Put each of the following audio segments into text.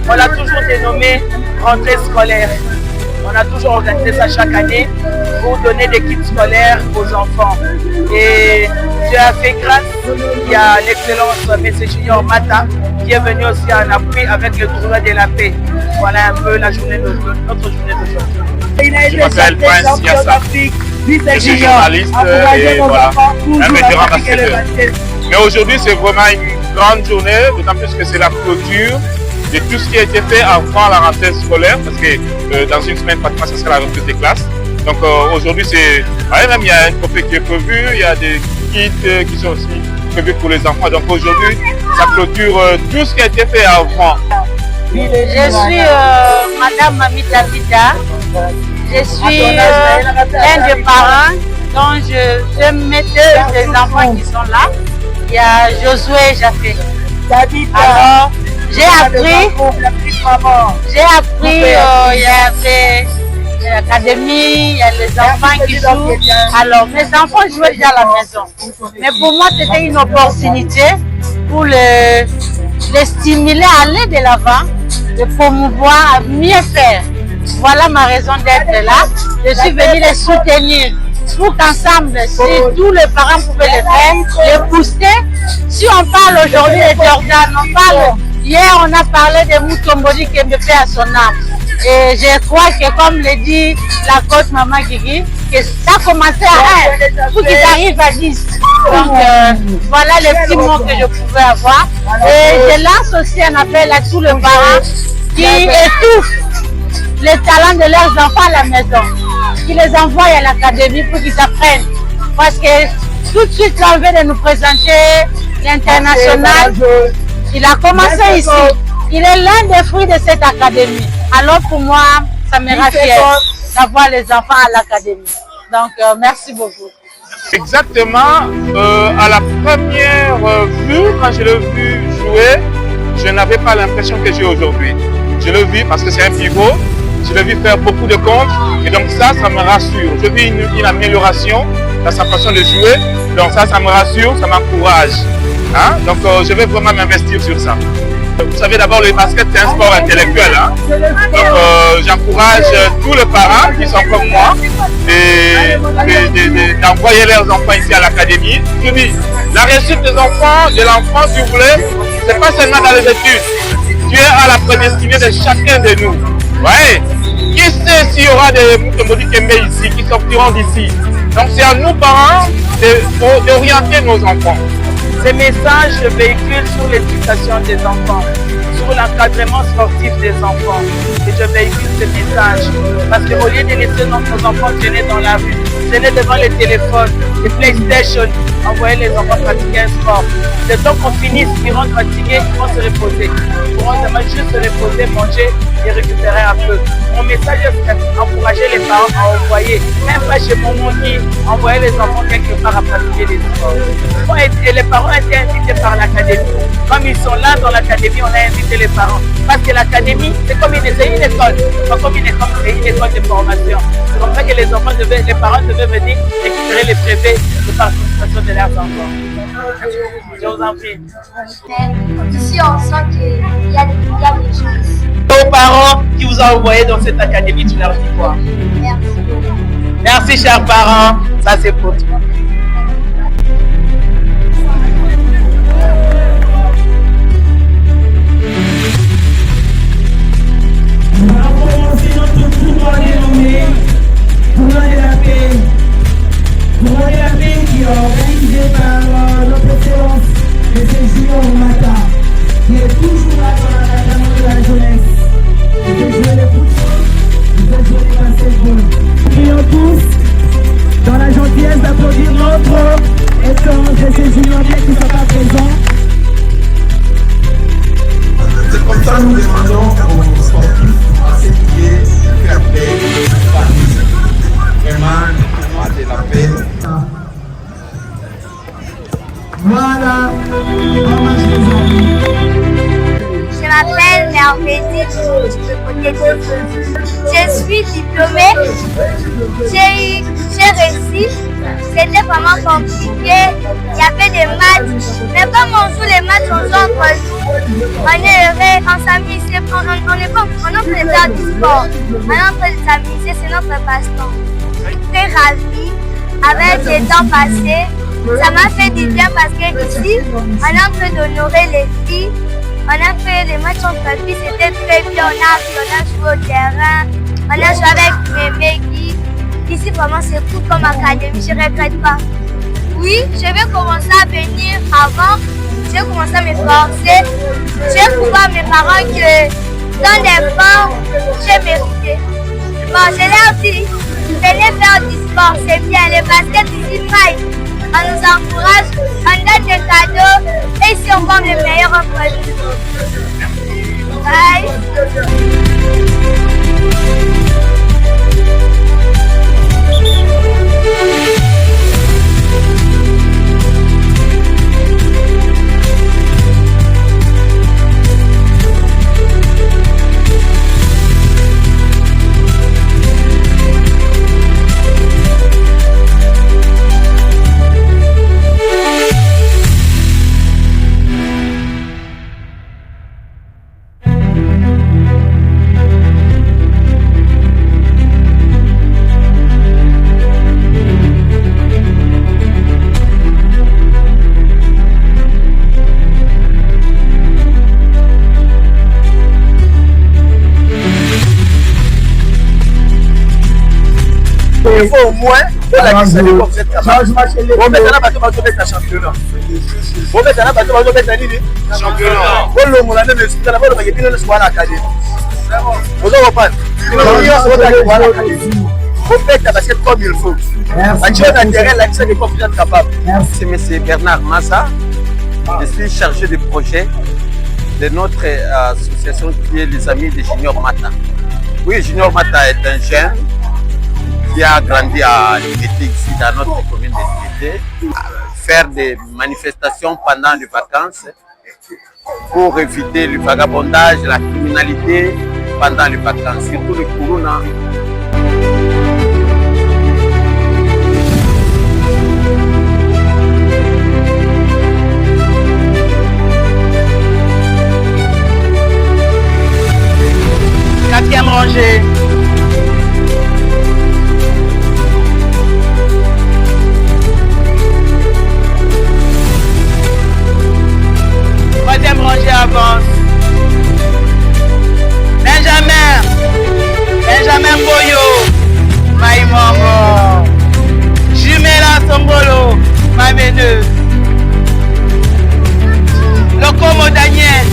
On l'a toujours dénommé rentrée scolaire. On a toujours organisé ça chaque année pour donner des kits scolaires aux enfants. Et Dieu a fait grâce, il y a l'excellence M. Junior Mata qui est venu aussi en appui avec le tournoi de la paix. Voilà un peu la journée notre journée d'aujourd'hui. Je m'appelle Prince Yassa. Je suis journaliste et voilà, un vétéran basketteur. Mais aujourd'hui, c'est vraiment une grande journée, d'autant plus que c'est la clôture de tout ce qui a été fait avant la rentrée scolaire, parce que dans une semaine, pratiquement, ce sera la reprise des classes. Donc aujourd'hui, c'est même il y a un trophée qui est prévu, il y a des kits qui sont aussi prévus pour les enfants. Donc aujourd'hui, ça clôture tout ce qui a été fait avant. Je suis Madame Mamita Vida. Je suis l'un des parents dont je mets deux des enfants qui sont là. Il y a Josué et Jafé. Alors, j'ai appris, il y a l'académie, il y a les enfants qui jouent. Alors, mes enfants jouaient déjà à la maison. Mais pour moi, c'était une opportunité pour les stimuler à aller de l'avant, de promouvoir, à mieux faire. Voilà ma raison d'être là. Je suis venue les soutenir pour qu'ensemble, si tous les parents pouvaient le faire, les booster. Si on parle aujourd'hui de Jordan, on parle. Hier, on a parlé de Mutombodi qui me fait à son âme. Et je crois que, comme le dit la coach Maman Guigui, que ça a commencé à 1 pour qu'ils arrivent à 10. Donc, voilà les petits mots que je pouvais avoir. Et je lance aussi un appel à tous les parents qui étouffent les talents de leurs enfants à la maison, qui les envoient à l'académie pour qu'ils apprennent. Parce que tout de suite, là, on vient de nous présenter l'international. Il a commencé ici. Il est l'un des fruits de cette académie. Alors pour moi, ça me rend fière d'avoir les enfants à l'académie. Donc, merci beaucoup. Exactement, à la première vue, quand je l'ai vu jouer, je n'avais pas l'impression que j'ai aujourd'hui. Je l'ai vu parce que c'est un pivot. Je l'ai vu faire beaucoup de comptes et donc ça me rassure. Je vis une amélioration dans sa façon de jouer. Donc ça me rassure, ça m'encourage. Hein? Donc je vais vraiment m'investir sur ça. Vous savez d'abord le basket c'est un sport intellectuel. Hein? Donc j'encourage tous les parents qui sont comme moi d'envoyer leurs enfants ici à l'académie. Je dis, la réussite des enfants, de l'enfant si vous voulez, c'est pas seulement dans les études. Dieu a la prédestinée de chacun de nous. Ouais. Qui sait s'il y aura des Mutombodi Kembe ici, qui sortiront d'ici. Donc c'est à nous parents d'orienter nos enfants. Ces messages se véhiculent sur l'éducation des enfants, sur l'encadrement sportif des enfants. Et je véhicule ces messages. Parce qu'au lieu de laisser nos enfants traîner dans la rue, traîner devant les téléphones, les PlayStation, envoyer les enfants pratiquer un sport. Le temps qu'on finisse, ils vont fatigués, ils vont se reposer. Ils pourront juste se reposer, manger et récupérer un peu. Mon message est d'encourager les parents à envoyer, même pas chez mon monde, envoyer les enfants quelque part à pratiquer des sports. Et les parents étaient invités par l'académie. Comme ils sont là dans l'académie, on a invité les parents. Parce que l'académie, c'est comme une école. Pas comme une école, c'est une école de formation. C'est comme ça que les parents devaient venir récupérer les brevets de participation de leurs enfants. Je vous en prie. Ici, on sent qu'il y a des choses. Aux parents qui vous ont envoyé dans cette académie, tu leur dis quoi? Merci beaucoup. Merci, chers parents. Ça, c'est pour toi. Nous allons commencer notre tournoi dénommé Tournoi de la paix. Tournoi de la paix qui est organisé par notre excellence, M. Junior Mata, qui est toujours là dans l'académie de la jeunesse. Il fait jouer le football, il fait jouer le basketball. Prions tous dans la gentillesse d'applaudir notre excellence, M. Junior Mata qui sont pas présents. C'est comme ça que nous demandons aux sportifs à ce qui est fair play, vraiment tournoi de la paix. Voilà, on marche les amis. Je m'appelle Arménie de côté de feu. Je suis diplômée, j'ai réussi. C'était vraiment compliqué. Il y avait des matchs. Mais comme on joue les matchs, on joue entre nous. On est heureux, on s'amuse. On est pas en train de faire du sport. On est en train de s'amuser, c'est notre passe-temps. Je suis très ravie avec les temps passés. Ça m'a fait du bien parce que ici, on est en train d'honorer les filles. On a fait des matchs entre filles, c'était très bien. On a joué au terrain. On a joué avec mes Guy. Ici, vraiment, c'est cool comme académie, je ne regrette pas. Oui, je vais commencer à venir avant. J'ai commencé à me forcer. J'ai prouvé à mes parents que dans les sports, j'ai mérité. Bon, je leur dis, venez faire du sport, c'est bien. Les baskets ici, pareil. On nous encourage, on donne des cadeaux. Et ici, on forme les meilleurs entre nous. Bye. Il faut au moins la question de vous êtes capable. Bon, maintenant, vous êtes un championnat. Bon, maintenant, vous êtes un championnat. Bon, le monde a même expliqué la bonne, mais il y a une soirée à l'académie. Vous avez compris? Il y a une soirée à l'académie. Vous faites la basket comme il faut. Tu as intérêt à l'accès des confidents capables. C'est M. Bernard Massa. Je suis chargé de projet de notre association qui est les Amis de Junior Mata. Oui, Junior Mata est un jeune qui a grandi à Limité, ici dans notre commune de Limité, faire des manifestations pendant les vacances pour éviter le vagabondage, la criminalité pendant les vacances, surtout le Corona. Quatrième rangée. Troisième rangée avance. Benjamin Boyo, Maïmomo, Jumela Songolo, Mameneuse, Lokomo Daniel,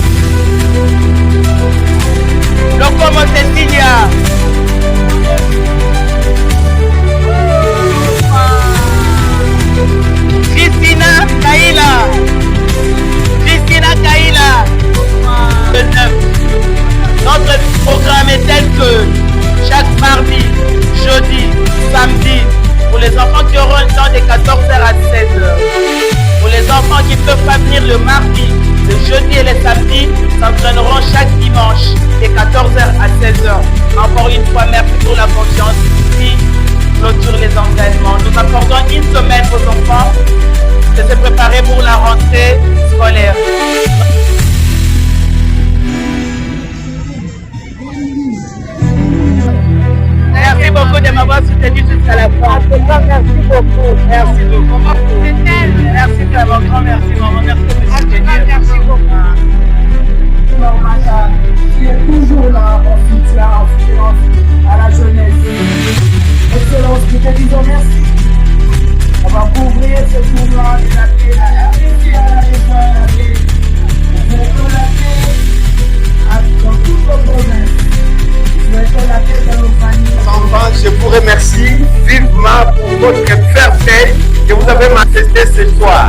Lokomo Cecilia, Christina Kaila, le 9. Notre programme est tel que chaque mardi, jeudi, samedi, pour les enfants qui auront le temps de 14h à 16h. Pour les enfants qui ne peuvent pas venir le mardi, le jeudi et le samedi, s'entraîneront chaque dimanche de 14h à 16h. Encore une fois, merci pour la confiance. Ici, clôture les entraînements. Nous accordons une semaine aux enfants de se préparer pour la rentrée scolaire. Merci beaucoup de m'avoir soutenu jusqu'à la fin. Merci beaucoup. Merci beaucoup. Merci vraiment, grand merci, maman. Merci de me soutenir. Merci beaucoup. Qui est toujours là en soutien, en finance à la jeunesse. Excellence, nous te disons merci. On va couvrir ce tournoi de la paix, la paix à la paix. Nous souhaitons la paix dans toutes nos provinces. Nous souhaitons la paix dans nos familles. Enfants, je vous remercie vivement pour votre fair play que vous avez manifesté ce soir.